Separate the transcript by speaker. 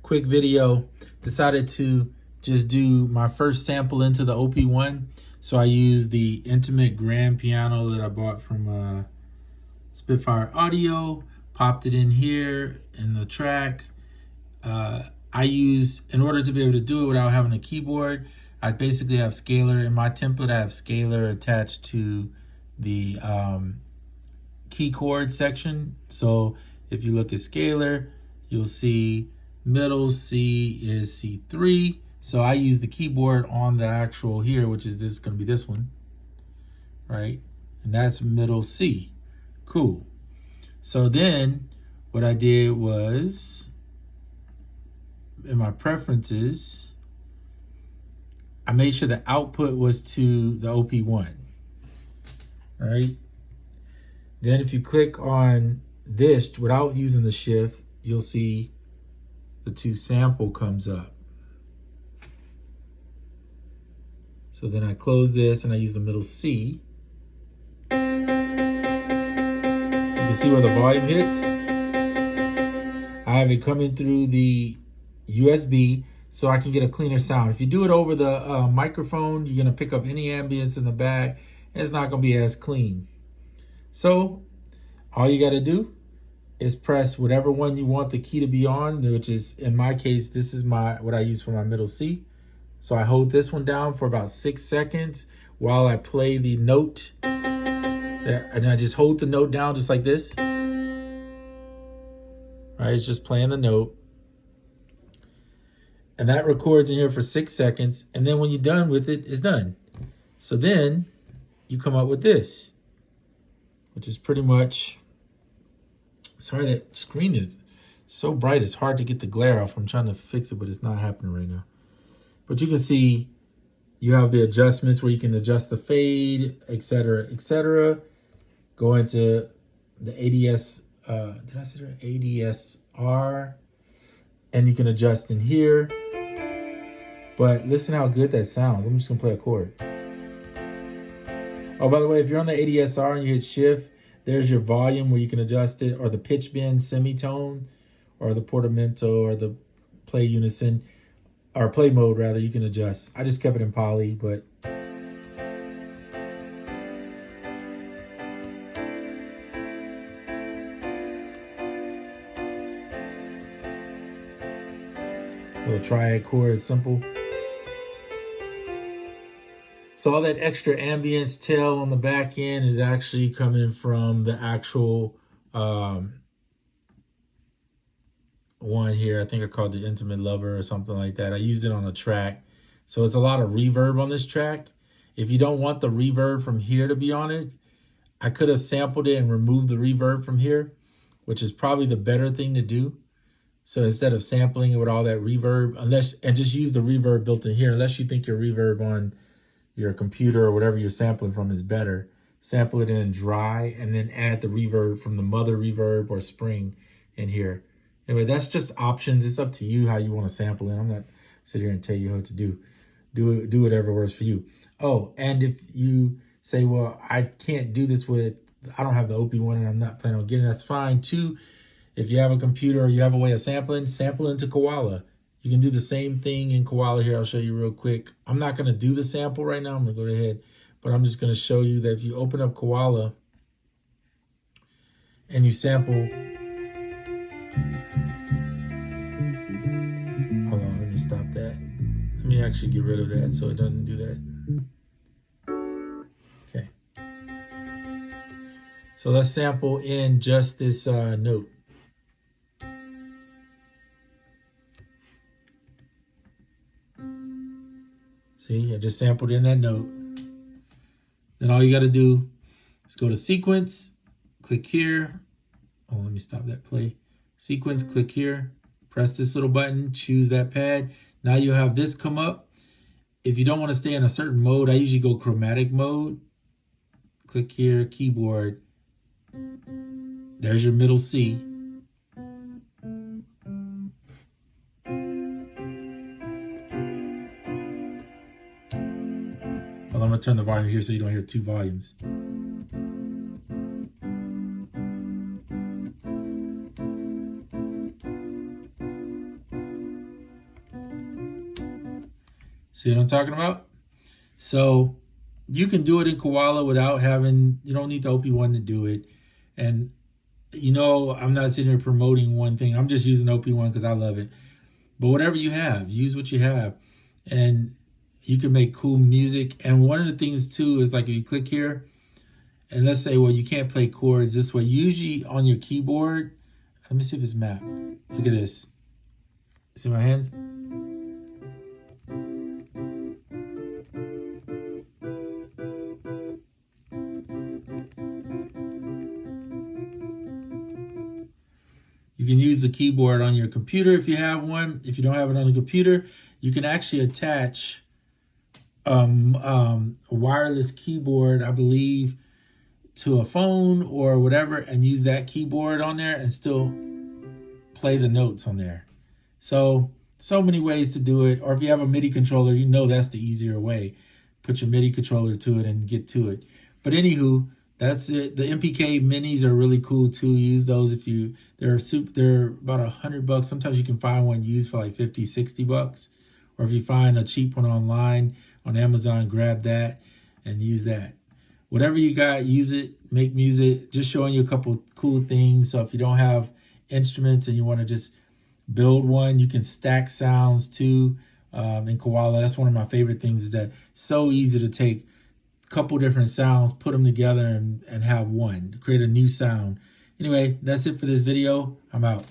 Speaker 1: quick video. Decided to just do my first sample into the OP-1. So I used the intimate grand piano that I bought from Spitfire Audio, popped it in here in the track. I use, in order to be able to do it without having a keyboard, I basically have scalar. In my template, I have scalar attached to the key chord section. So if you look at scalar, you'll see middle C is C3. So I use the keyboard on the actual here, which is this going to be this one, right? And that's middle C. Cool. So then what I did was, in my preferences, I made sure the output was to the OP-1, right? Then if you click on this without using the shift, you'll see the to sample comes up. So then I close this and I use the middle C. You can see where the volume hits. I have it coming through the USB so I can get a cleaner sound. If you do it over the microphone, you're gonna pick up any ambience in the back and it's not gonna be as clean. So all you gotta do is press whatever one you want the key to be on, which is, in my case, this is what I use for my middle C. So I hold this one down for about 6 seconds while I play the note. And I just hold the note down just like this. Right, it's just playing the note. And that records in here for 6 seconds. And then when you're done with it, it's done. So then you come up with this, which is pretty much, sorry, that screen is so bright, it's hard to get the glare off. I'm trying to fix it, but it's not happening right now. But you can see you have the adjustments where you can adjust the fade, etc., etc. Go into the ADS, did I say that? ADSR, and you can adjust in here. But listen how good that sounds. I'm just gonna play a chord. Oh, by the way, if you're on the ADSR and you hit shift, there's your volume where you can adjust it, or the pitch bend semitone, or the portamento, or the play unison, or play mode rather, you can adjust. I just kept it in poly, but little triad chord, simple. So all that extra ambience tail on the back end is actually coming from the actual one here. I think I called it Intimate Lover or something like that. I used it on a track. So it's a lot of reverb on this track. If you don't want the reverb from here to be on it, I could have sampled it and removed the reverb from here, which is probably the better thing to do. So instead of sampling it with all that reverb, and just use the reverb built in here, unless you think your reverb on your computer or whatever you're sampling from is better, sample it in dry and then add the reverb from the mother reverb or spring in here. Anyway, that's just options. It's up to you how you want to sample it. I'm not sitting here and tell you how to do whatever works for you. Oh, and if you say, well, I can't do this I don't have the OP-1 and I'm not planning on getting it, that's fine too. If you have a computer or you have a way of sampling, sample into Koala. You can do the same thing in Koala here. I'll show you real quick. I'm not going to do the sample right now. I'm going to go ahead, but I'm just going to show you that if you open up Koala and you sample, hold on, let me stop that. Let me actually get rid of that so it doesn't do that. Okay. So let's sample in just this note. See, I just sampled in that note. Then all you got to do is go to sequence, click here. Oh, let me stop that play. Sequence, click here, press this little button, choose that pad. Now you have this come up. If you don't want to stay in a certain mode, I usually go chromatic mode. Click here, keyboard. There's your middle C. Well, I'm going to turn the volume here so you don't hear two volumes. See what I'm talking about? So you can do it in Koala without having, you don't need the OP-1 to do it. And I'm not sitting here promoting one thing. I'm just using OP-1 because I love it. But whatever you have, use what you have. And you can make cool music. And one of the things too is like if you click here, and let's say, well, you can't play chords this way. Usually on your keyboard, let me see if it's mapped. Look at this. See my hands? You can use the keyboard on your computer if you have one. If you don't have it on the computer, you can actually attach a wireless keyboard, I believe, to a phone or whatever, and use that keyboard on there and still play the notes on there. So many ways to do it. Or if you have a MIDI controller, that's the easier way. Put your MIDI controller to it and get to it. But anywho, that's it. The MPK minis are really cool too. Use those if they're about $100. Sometimes you can find one used for like 50, 60 bucks. Or if you find a cheap one online on Amazon, grab that and use that. Whatever you got, use it, make music. Just showing you a couple cool things. So if you don't have instruments and you want to just build one, you can stack sounds too. In Koala, that's one of my favorite things, is that it's so easy to take a couple different sounds, put them together and have one, create a new sound. Anyway, that's it for this video. I'm out.